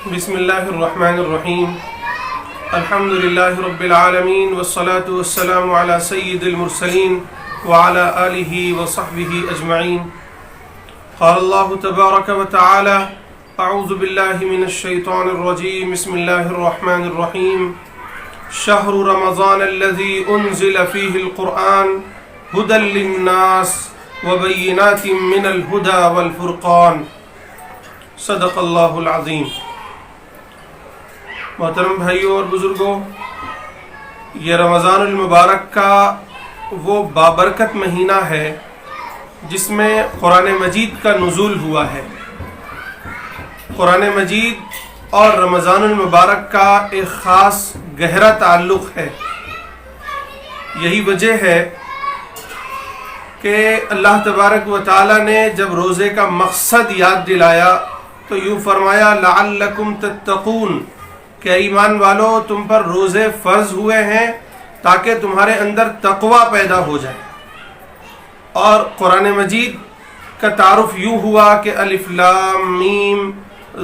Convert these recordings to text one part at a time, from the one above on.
بسم اللہ الرحمن الرحیم الحمد للہ رب العالمین والصلاة والسلام علی سید المرسلین وعلى آلہ وصحبہ اجمعین. قال اللہ تبارک وتعالی اعوذ باللہ من الشیطان الرجیم بسم اللہ الرحمن الرحیم شہر رمضان الذی انزل فیہ القرآن ہدی للناس وبینات من الہدی والفرقان. صدق اللہ العظیم. محترم بھائیوں اور بزرگوں، یہ رمضان المبارک کا وہ بابرکت مہینہ ہے جس میں قرآن مجید کا نزول ہوا ہے. قرآن مجید اور رمضان المبارک کا ایک خاص گہرا تعلق ہے. یہی وجہ ہے کہ اللہ تبارک و تعالی نے جب روزے کا مقصد یاد دلایا تو یوں فرمایا لعلکم تتقون، کہ ایمان والو تم پر روزے فرض ہوئے ہیں تاکہ تمہارے اندر تقوی پیدا ہو جائے. اور قرآن مجید کا تعارف یوں ہوا کہ الف لام میم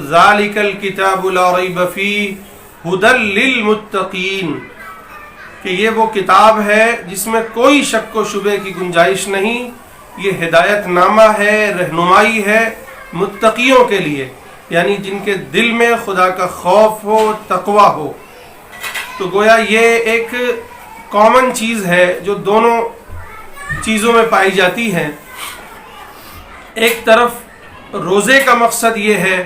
ذالک الکتاب لا ریب فیہ ھدی للمتقین، کہ یہ وہ کتاب ہے جس میں کوئی شک و شبے کی گنجائش نہیں. یہ ہدایت نامہ ہے، رہنمائی ہے متقیوں کے لیے، یعنی جن کے دل میں خدا کا خوف ہو، تقوی ہو. تو گویا یہ ایک کامن چیز ہے جو دونوں چیزوں میں پائی جاتی ہے. ایک طرف روزے کا مقصد یہ ہے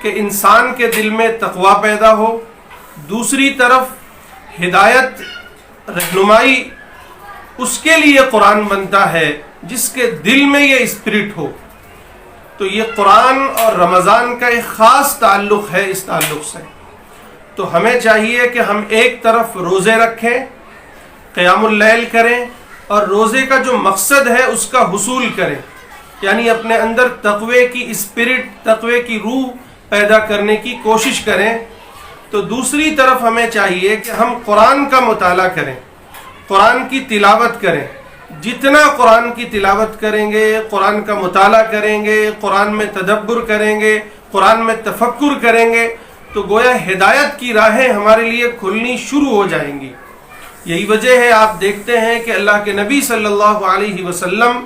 کہ انسان کے دل میں تقوی پیدا ہو، دوسری طرف ہدایت، رہنمائی اس کے لیے قرآن بنتا ہے جس کے دل میں یہ اسپرٹ ہو. تو یہ قرآن اور رمضان کا ایک خاص تعلق ہے. اس تعلق سے تو ہمیں چاہیے کہ ہم ایک طرف روزے رکھیں، قیام اللیل کریں اور روزے کا جو مقصد ہے اس کا حصول کریں، یعنی اپنے اندر تقوی کی اسپرٹ، تقوی کی روح پیدا کرنے کی کوشش کریں. تو دوسری طرف ہمیں چاہیے کہ ہم قرآن کا مطالعہ کریں، قرآن کی تلاوت کریں. جتنا قرآن کی تلاوت کریں گے، قرآن کا مطالعہ کریں گے، قرآن میں تدبر کریں گے، قرآن میں تفکر کریں گے، تو گویا ہدایت کی راہیں ہمارے لیے کھلنی شروع ہو جائیں گی. یہی وجہ ہے آپ دیکھتے ہیں کہ اللہ کے نبی صلی اللہ علیہ وسلم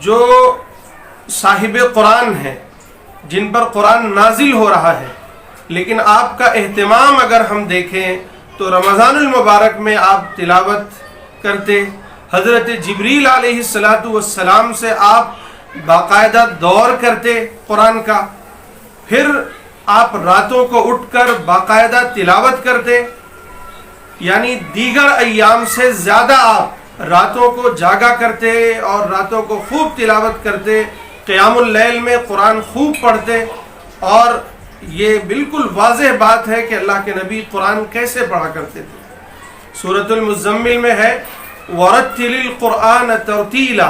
جو صاحب قرآن ہیں، جن پر قرآن نازل ہو رہا ہے، لیکن آپ کا اہتمام اگر ہم دیکھیں تو رمضان المبارک میں آپ تلاوت کرتے. حضرت جبریل علیہ السلام سے آپ باقاعدہ دور کرتے قرآن کا، پھر آپ راتوں کو اٹھ کر باقاعدہ تلاوت کرتے، یعنی دیگر ایام سے زیادہ آپ راتوں کو جاگا کرتے اور راتوں کو خوب تلاوت کرتے، قیام اللیل میں قرآن خوب پڑھتے. اور یہ بالکل واضح بات ہے کہ اللہ کے نبی قرآن کیسے پڑھا کرتے تھے. سورۃ المزمل میں ہے وَرَتِّلِ الْقُرْآنَ تَرْتِيلًا،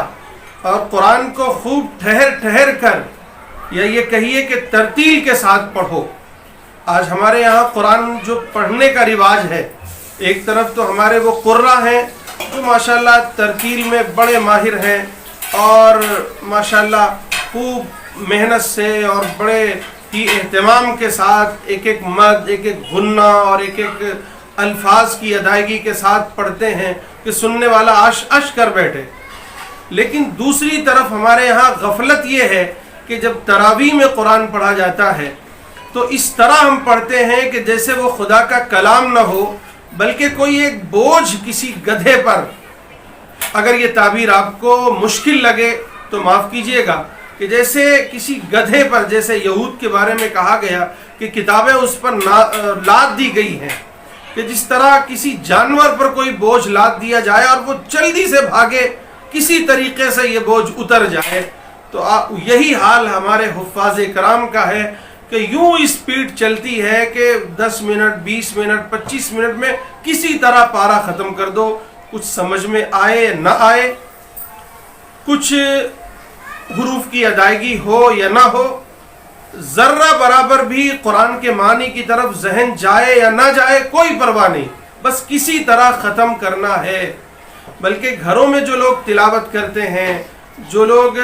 اور قرآن کو خوب ٹھہر ٹھہر کر، یا یہ کہیے کہ ترتیل کے ساتھ پڑھو. آج ہمارے یہاں قرآن جو پڑھنے کا رواج ہے، ایک طرف تو ہمارے وہ قرہ ہیں جو ماشاءاللہ ترتیل میں بڑے ماہر ہیں اور ماشاءاللہ خوب محنت سے اور بڑے ہی اہتمام کے ساتھ ایک ایک مد، ایک ایک غنہ اور ایک ایک الفاظ کی ادائیگی کے ساتھ پڑھتے ہیں کہ سننے والا عش عش کر بیٹھے. لیکن دوسری طرف ہمارے ہاں غفلت یہ ہے کہ جب تراویح میں قرآن پڑھا جاتا ہے تو اس طرح ہم پڑھتے ہیں کہ جیسے وہ خدا کا کلام نہ ہو بلکہ کوئی ایک بوجھ کسی گدھے پر. اگر یہ تعبیر آپ کو مشکل لگے تو معاف کیجئے گا، کہ جیسے کسی گدھے پر، جیسے یہود کے بارے میں کہا گیا کہ کتابیں اس پر لاد دی گئی ہیں، کہ جس طرح کسی جانور پر کوئی بوجھ لاد دیا جائے اور وہ جلدی سے بھاگے، کسی طریقے سے یہ بوجھ اتر جائے. تو یہی حال ہمارے حفاظ کرام کا ہے کہ یوں اسپیڈ چلتی ہے کہ 10 منٹ، 20 منٹ، 25 منٹ میں کسی طرح پارا ختم کر دو. کچھ سمجھ میں آئے نہ آئے، کچھ حروف کی ادائیگی ہو یا نہ ہو، ذرہ برابر بھی قرآن کے معنی کی طرف ذہن جائے یا نہ جائے، کوئی پرواہ نہیں، بس کسی طرح ختم کرنا ہے. بلکہ گھروں میں جو لوگ تلاوت کرتے ہیں، جو لوگ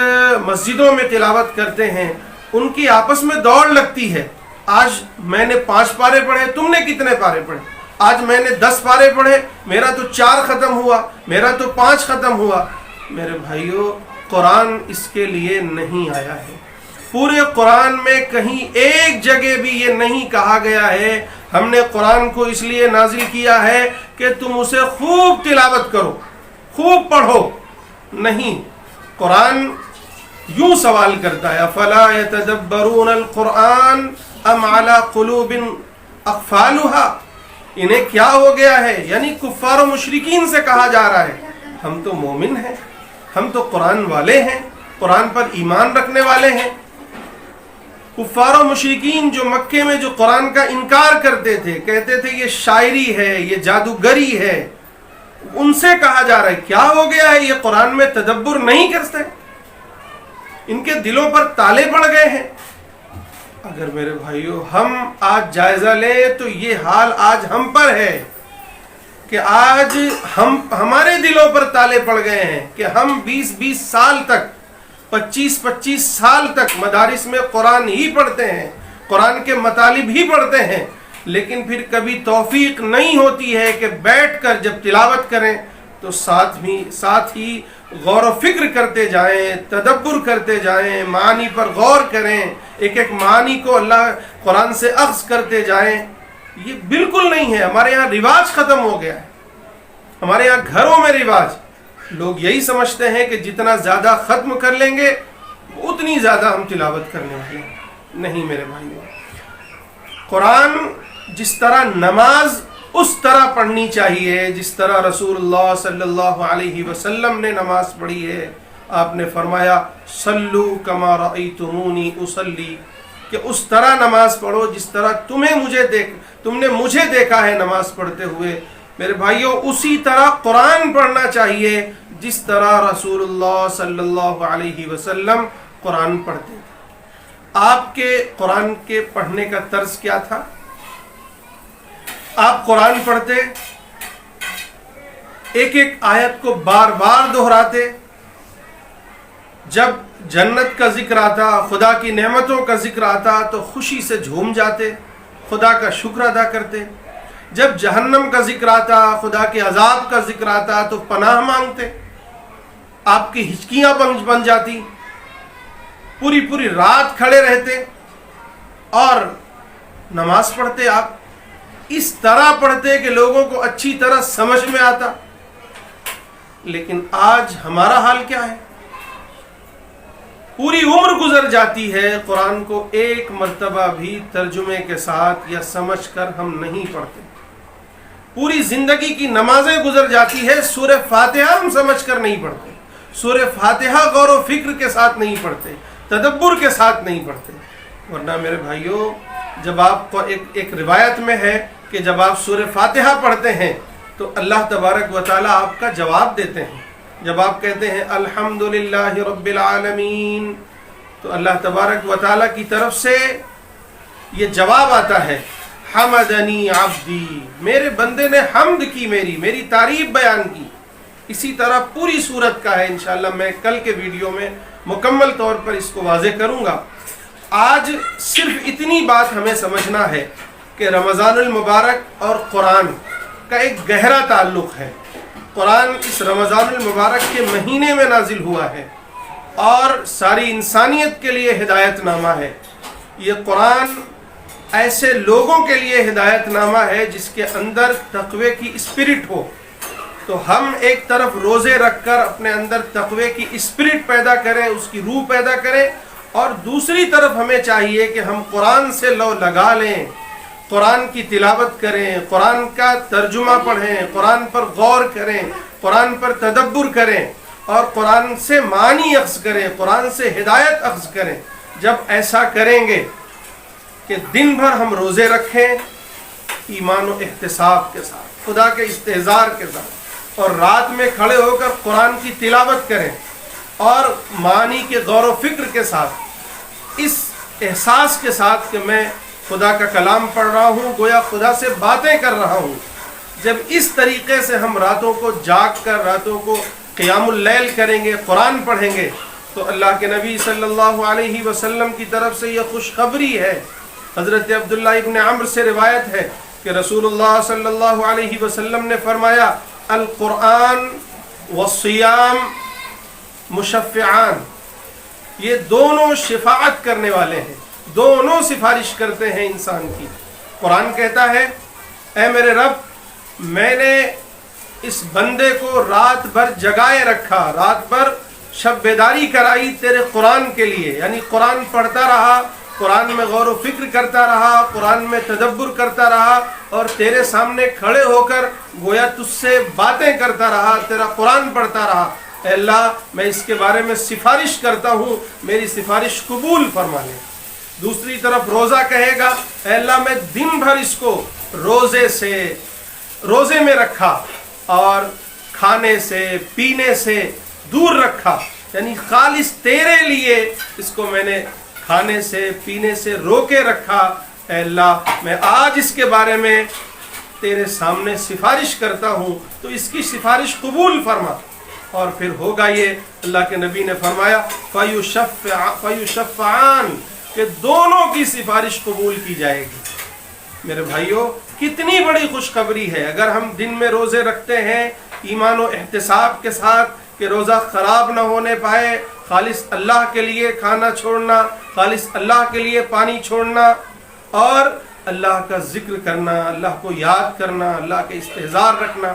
مسجدوں میں تلاوت کرتے ہیں، ان کی آپس میں دوڑ لگتی ہے آج میں نے 5 پارے پڑھے، تم نے کتنے پارے پڑھے؟ آج میں نے 10 پارے پڑھے، میرا تو 4 ختم ہوا، میرا تو 5 ختم ہوا۔ میرے بھائیو، قرآن اس کے لیے نہیں آیا ہے۔ پورے قرآن میں کہیں ایک جگہ بھی یہ نہیں کہا گیا ہے ہم نے قرآن کو اس لیے نازل کیا ہے کہ تم اسے خوب تلاوت کرو، خوب پڑھو۔ نہیں، قرآن یوں سوال کرتا ہے افلا یتدبرون القرآن ام علی قلوب اقفالها، انہیں کیا ہو گیا ہے؟ یعنی کفار و مشرکین سے کہا جا رہا ہے ہم تو مومن ہیں، ہم تو قرآن والے ہیں، قرآن پر ایمان رکھنے والے ہیں۔ کفار و مشرکین جو مکے میں جو قرآن کا انکار کرتے تھے، کہتے تھے یہ شاعری ہے، یہ جادوگری ہے، ان سے کہا جا رہا ہے کیا ہو گیا ہے؟ یہ قرآن میں تدبر نہیں کرتے، ان کے دلوں پر تالے پڑ گئے ہیں۔ اگر میرے بھائیو ہم آج جائزہ لیں تو یہ حال آج ہم پر ہے کہ آج ہمارے دلوں پر تالے پڑ گئے ہیں کہ ہم 20 سال تک، 25 سال تک مدارس میں قرآن ہی پڑھتے ہیں، قرآن کے مطالب ہی پڑھتے ہیں، لیکن پھر کبھی توفیق نہیں ہوتی ہے کہ بیٹھ کر جب تلاوت کریں تو ساتھ ہی غور و فکر کرتے جائیں، تدبر کرتے جائیں، معنی پر غور کریں، ایک ایک معنی کو اللہ قرآن سے اخذ کرتے جائیں۔ یہ بالکل نہیں ہے۔ ہمارے یہاں رواج ختم ہو گیا ہے، ہمارے یہاں گھروں میں رواج، لوگ یہی سمجھتے ہیں کہ جتنا زیادہ ختم کر لیں گے اتنی زیادہ ہم تلاوت کرنے والے ہیں۔ نہیں میرے بھائیو، قرآن جس طرح نماز اس طرح پڑھنی چاہیے جس طرح رسول اللہ صلی اللہ علیہ وسلم نے نماز پڑھی ہے۔ آپ نے فرمایا صلو کما رأیتمونی اصلی، کہ اس طرح نماز پڑھو جس طرح تم نے مجھے دیکھا ہے نماز پڑھتے ہوئے۔ میرے بھائیوں، اسی طرح قرآن پڑھنا چاہیے جس طرح رسول اللہ صلی اللہ علیہ وسلم قرآن پڑھتے تھے۔ آپ کے قرآن کے پڑھنے کا طرز کیا تھا؟ آپ قرآن پڑھتے، ایک ایک آیت کو بار بار دہراتے، جب جنت کا ذکر آتا، خدا کی نعمتوں کا ذکر آتا تو خوشی سے جھوم جاتے، خدا کا شکر ادا کرتے۔ جب جہنم کا ذکر آتا، خدا کے عذاب کا ذکر آتا تو پناہ مانگتے، آپ کی ہچکیاں بن جاتی، پوری رات کھڑے رہتے اور نماز پڑھتے۔ آپ اس طرح پڑھتے کہ لوگوں کو اچھی طرح سمجھ میں آتا۔ لیکن آج ہمارا حال کیا ہے؟ پوری عمر گزر جاتی ہے، قرآن کو ایک مرتبہ بھی ترجمے کے ساتھ یا سمجھ کر ہم نہیں پڑھتے۔ پوری زندگی کی نمازیں گزر جاتی ہے، سورہ فاتحہ ہم سمجھ کر نہیں پڑھتے، سورہ فاتحہ غور و فکر کے ساتھ نہیں پڑھتے، تدبر کے ساتھ نہیں پڑھتے۔ ورنہ میرے بھائیوں، جب آپ کو ایک روایت میں ہے کہ جب آپ سورہ فاتحہ پڑھتے ہیں تو اللہ تبارک و تعالیٰ آپ کا جواب دیتے ہیں۔ جب آپ کہتے ہیں الحمدللہ رب العالمین تو اللہ تبارک و تعالیٰ کی طرف سے یہ جواب آتا ہے حمدنی عبدی، میرے بندے نے حمد کی، میری تعریف بیان کی۔ اسی طرح پوری سورت کا ہے، انشاءاللہ میں کل کے ویڈیو میں مکمل طور پر اس کو واضح کروں گا۔ آج صرف اتنی بات ہمیں سمجھنا ہے کہ رمضان المبارک اور قرآن کا ایک گہرا تعلق ہے۔ قرآن اس رمضان المبارک کے مہینے میں نازل ہوا ہے اور ساری انسانیت کے لیے ہدایت نامہ ہے۔ یہ قرآن ایسے لوگوں کے لیے ہدایت نامہ ہے جس کے اندر تقوی کی اسپرٹ ہو۔ تو ہم ایک طرف روزے رکھ کر اپنے اندر تقوی کی اسپرٹ پیدا کریں، اس کی روح پیدا کریں، اور دوسری طرف ہمیں چاہیے کہ ہم قرآن سے لو لگا لیں، قرآن کی تلاوت کریں، قرآن کا ترجمہ پڑھیں، قرآن پر غور کریں، قرآن پر تدبر کریں اور قرآن سے معنی اخذ کریں، قرآن سے ہدایت اخذ کریں۔ جب ایسا کریں گے کہ دن بھر ہم روزے رکھیں ایمان و احتساب کے ساتھ، خدا کے استحضار کے ساتھ، اور رات میں کھڑے ہو کر قرآن کی تلاوت کریں اور معنی کے غور و فکر کے ساتھ، اس احساس کے ساتھ کہ میں خدا کا کلام پڑھ رہا ہوں، گویا خدا سے باتیں کر رہا ہوں۔ جب اس طریقے سے ہم راتوں کو جاگ کر راتوں کو قیام اللیل کریں گے، قرآن پڑھیں گے، تو اللہ کے نبی صلی اللہ علیہ وسلم کی طرف سے یہ خوشخبری ہے حضرت عبداللہ ابن عمر سے روایت ہے کہ رسول اللہ صلی اللہ علیہ وسلم نے فرمایا القرآن والصیام مشفعان، یہ دونوں شفاعت کرنے والے ہیں، دونوں سفارش کرتے ہیں انسان کی۔ قرآن کہتا ہے اے میرے رب میں نے اس بندے کو رات بھر جگائے رکھا، رات بھر شب بیداری کرائی تیرے قرآن کے لیے، یعنی قرآن پڑھتا رہا، قرآن میں غور و فکر کرتا رہا، قرآن میں تدبر کرتا رہا، اور تیرے سامنے کھڑے ہو کر گویا تجھ سے باتیں کرتا رہا، تیرا قرآن پڑھتا رہا۔ اے اللہ میں اس کے بارے میں سفارش کرتا ہوں، میری سفارش قبول فرما لے۔ دوسری طرف روزہ کہے گا اے اللہ میں دن بھر اس کو روزے میں رکھا اور کھانے سے پینے سے دور رکھا، یعنی خالص تیرے لیے اس کو میں نے کھانے سے پینے سے روکے رکھا۔ اے اللہ میں آج اس کے بارے میں تیرے سامنے سفارش کرتا ہوں، تو اس کی سفارش قبول فرما۔ اور پھر ہوگا یہ، اللہ کے نبی نے فرمایا فَيُشَفَّعَانِ، کہ دونوں کی سفارش قبول کی جائے گی۔ میرے بھائیوں کتنی بڑی خوشخبری ہے، اگر ہم دن میں روزے رکھتے ہیں ایمان و احتساب کے ساتھ کہ روزہ خراب نہ ہونے پائے، خالص اللہ کے لیے کھانا چھوڑنا، خالص اللہ کے لیے پانی چھوڑنا، اور اللہ کا ذکر کرنا، اللہ کو یاد کرنا، اللہ کے استحضار رکھنا،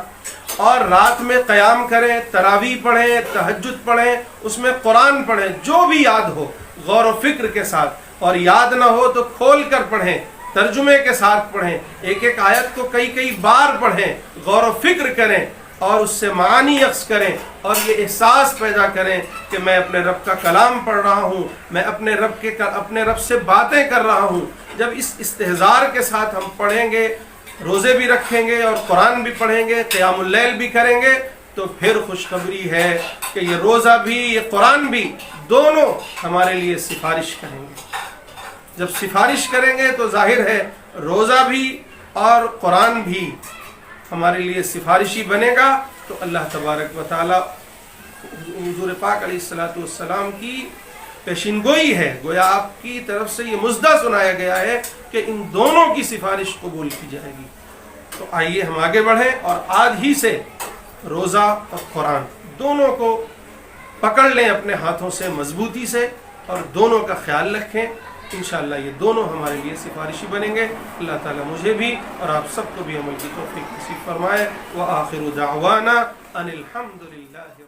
اور رات میں قیام کریں، تراویح پڑھیں، تہجد پڑھیں، اس میں قرآن پڑھیں، جو بھی یاد ہو غور و فکر کے ساتھ، اور یاد نہ ہو تو کھول کر پڑھیں، ترجمے کے ساتھ پڑھیں، ایک ایک آیت کو کئی بار پڑھیں، غور و فکر کریں اور اس سے معانی اخذ کریں، اور یہ احساس پیدا کریں کہ میں اپنے رب کا کلام پڑھ رہا ہوں، میں اپنے رب سے باتیں کر رہا ہوں۔ جب اس استحضار کے ساتھ ہم پڑھیں گے، روزے بھی رکھیں گے اور قرآن بھی پڑھیں گے، قیام اللیل بھی کریں گے، تو پھر خوشخبری ہے کہ یہ روزہ بھی یہ قرآن بھی دونوں ہمارے لیے سفارش کریں گے۔ جب سفارش کریں گے تو ظاہر ہے روزہ بھی اور قرآن بھی ہمارے لیے سفارشی بنے گا، تو اللہ تبارک و تعالی حضور پاک علیہ الصلوۃ والسلام کی پیشین گوئی ہے، گویا آپ کی طرف سے یہ مژدہ سنایا گیا ہے کہ ان دونوں کی سفارش قبول کی جائے گی۔ تو آئیے ہم آگے بڑھیں اور آج ہی سے روزہ اور قرآن دونوں کو پکڑ لیں اپنے ہاتھوں سے مضبوطی سے، اور دونوں کا خیال رکھیں۔ انشاءاللہ یہ دونوں ہمارے لیے سفارشی بنیں گے۔ اللہ تعالیٰ مجھے بھی اور آپ سب کو بھی عمل کی توفیق نصیب فرمائے۔ وآخر دعوانا ان الحمد للہ۔